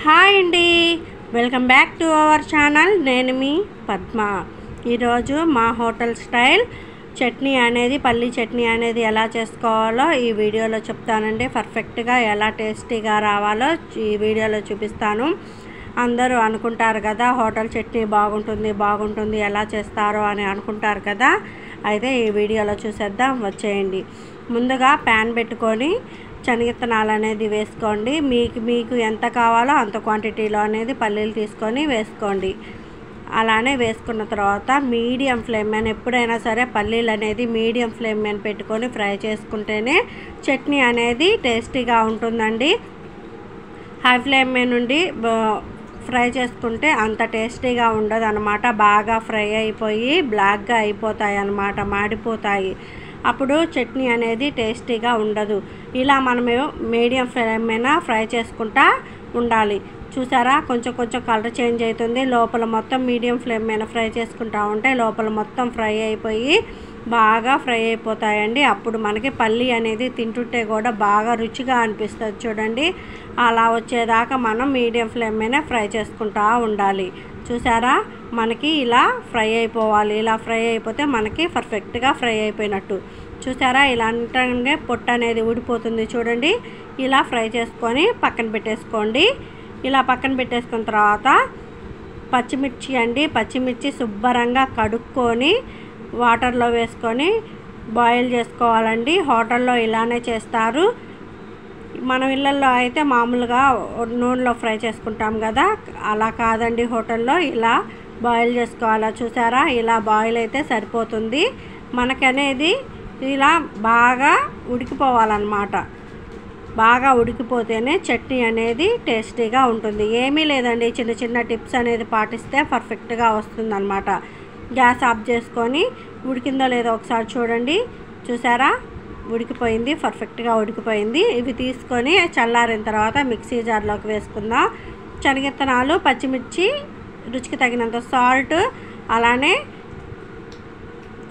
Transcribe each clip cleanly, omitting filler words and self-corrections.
Hi అండి, welcome back to our channel. నేను మీ పద్మ. ఈరోజు మా హోటల్ స్టైల్ చట్నీ అనేది, పల్లీ చట్నీ అనేది ఎలా చేసుకోవాలో ఈ వీడియోలో చెప్తానండి. పర్ఫెక్ట్గా ఎలా టేస్టీగా రావాలో ఈ వీడియోలో చూపిస్తాను. అందరూ అనుకుంటారు కదా, హోటల్ చట్నీ బాగుంటుంది ఎలా చేస్తారో అని అనుకుంటారు కదా. అయితే ఈ వీడియోలో చూసేద్దాం, వచ్చేయండి. ముందుగా ప్యాన్ పెట్టుకొని శనగిత్తనాలు అనేది వేసుకోండి. మీకు ఎంత కావాలో అంత క్వాంటిటీలో అనేది పల్లీలు తీసుకొని వేసుకోండి. అలానే వేసుకున్న తర్వాత మీడియం ఫ్లేమ్ మీద, ఎప్పుడైనా సరే పల్లీలు అనేది మీడియం ఫ్లేమ్ మీద పెట్టుకొని ఫ్రై చేసుకుంటేనే చట్నీ అనేది టేస్టీగా ఉంటుందండి. హై ఫ్లేమ్ మీద నుండి ఫ్రై చేసుకుంటే అంత టేస్టీగా ఉండదు అన్నమాట. బాగా ఫ్రై అయిపోయి బ్లాక్గా అయిపోతాయి అన్నమాట, మాడిపోతాయి. అప్పుడు చట్నీ అనేది టేస్టీగా ఉండదు. ఇలా మనము మీడియం ఫ్లేమ్ మీద ఫ్రై చేసుకుంటా ఉండాలి. చూసారా, కొంచెం కలర్ చేంజ్ అవుతుంది. లోపల మొత్తం మీడియం ఫ్లేమ్ మీద ఫ్రై చేసుకుంటా ఉంటే లోపల మొత్తం ఫ్రై అయిపోయి బాగా ఫ్రై అయిపోతాయండి. అప్పుడు మనకి పల్లీ అనేది తింటుంటే కూడా బాగా రుచిగా అనిపిస్తుంది. చూడండి, అలా వచ్చేదాకా మనం మీడియం ఫ్లేమ్ మీద ఫ్రై చేసుకుంటా ఉండాలి. చూసారా, మనకి ఇలా ఫ్రై అయిపోవాలి. ఇలా ఫ్రై అయిపోతే మనకి పర్ఫెక్ట్గా ఫ్రై అయిపోయినట్టు. చూసారా, ఇలా అంటే పొట్టు అనేది ఊడిపోతుంది. చూడండి, ఇలా ఫ్రై చేసుకొని పక్కన పెట్టేసుకోండి. ఇలా పక్కన పెట్టేసుకున్న తర్వాత పచ్చిమిర్చి శుభ్రంగా కడుక్కొని వాటర్లో వేసుకొని బాయిల్ చేసుకోవాలండి. హోటల్లో ఇలానే చేస్తారు. మన ఇళ్ళల్లో అయితే మామూలుగా నూనెలో ఫ్రై చేసుకుంటాం కదా, అలా కాదండి. హోటల్లో ఇలా బాయిల్ చేసుకోవాలా. చూసారా, ఇలా బాయిల్ అయితే సరిపోతుంది. మనకనేది ఇలా బాగా ఉడికిపోవాలన్నమాట. బాగా ఉడికిపోతేనే చట్నీ అనేది టేస్టీగా ఉంటుంది. ఏమీ లేదండి, చిన్న టిప్స్ అనేది పాటిస్తే పర్ఫెక్ట్గా వస్తుందన్నమాట. గ్యాస్ ఆఫ్ చేసుకొని ఉడికిందో లేదో ఒకసారి చూడండి. చూసారా, ఉడికిపోయింది, పర్ఫెక్ట్గా ఉడికిపోయింది. ఇవి తీసుకొని చల్లారిన తర్వాత మిక్సీ జార్లోకి వేసుకుందాం. శనగిత్తనాలు, పచ్చిమిర్చి, రుచికి తగినంత సాల్ట్, అలానే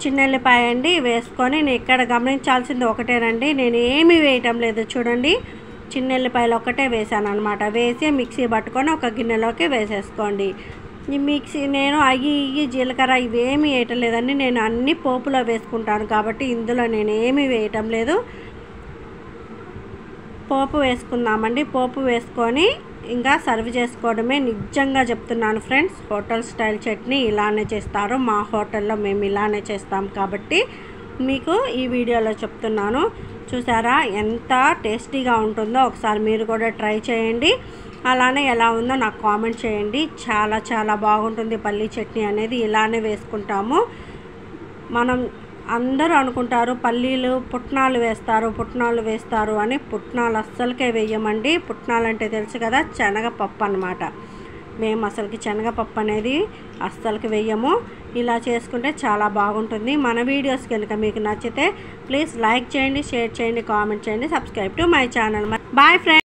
చిన్నెల్లిపాయ అండి వేసుకొని, నేను ఇక్కడ గమనించాల్సింది ఒకటేనండి, నేను ఏమీ వేయటం లేదు. చూడండి, చిన్నెల్లిపాయలు ఒక్కటే వేసాను అనమాట. వేసి మిక్సీ పట్టుకొని ఒక గిన్నెలోకి వేసేసుకోండి. ఈ మిక్సీ నేను అయ్యి జీలకర్ర ఇవేమీ వేయటం లేదండి. నేను అన్నీ పోపులో వేసుకుంటాను కాబట్టి ఇందులో నేను ఏమీ వేయటం లేదు. పోపు వేసుకుందామండి. పోపు వేసుకొని ఇంకా సర్వ్ చేసుకోవడమే. నిజంగా చెప్తున్నాను ఫ్రెండ్స్, హోటల్ స్టైల్ చట్నీ ఇలానే చేస్తారు. మా హోటల్లో మేము ఇలానే చేస్తాం కాబట్టి మీకు ఈ వీడియోలో చెప్తున్నాను. చూసారా, ఎంత టేస్టీగా ఉంటుందో ఒకసారి మీరు కూడా ట్రై చేయండి. అలానే ఎలా ఉందో నాకు కామెంట్ చేయండి. చాలా బాగుంటుంది పల్లీ చట్నీ అనేది. ఇలానే వేసుకుంటాము. మనం అందరూ అనుకుంటారు పల్లీలు పుట్నాలు వేస్తారు అని. పుట్నాలు అస్సలకే వేయమండి. పుట్నాలు అంటే తెలుసు కదా, శనగపప్పు అన్నమాట. మేము అసలుకి శనగపప్పు అనేది అస్సలకి వేయము. ఇలా చేసుకుంటే చాలా బాగుంటుంది. మన వీడియోస్ కనుక మీకు నచ్చితే ప్లీజ్ లైక్ చేయండి, షేర్ చేయండి, కామెంట్ చేయండి, subscribe to my channel. Bye friends.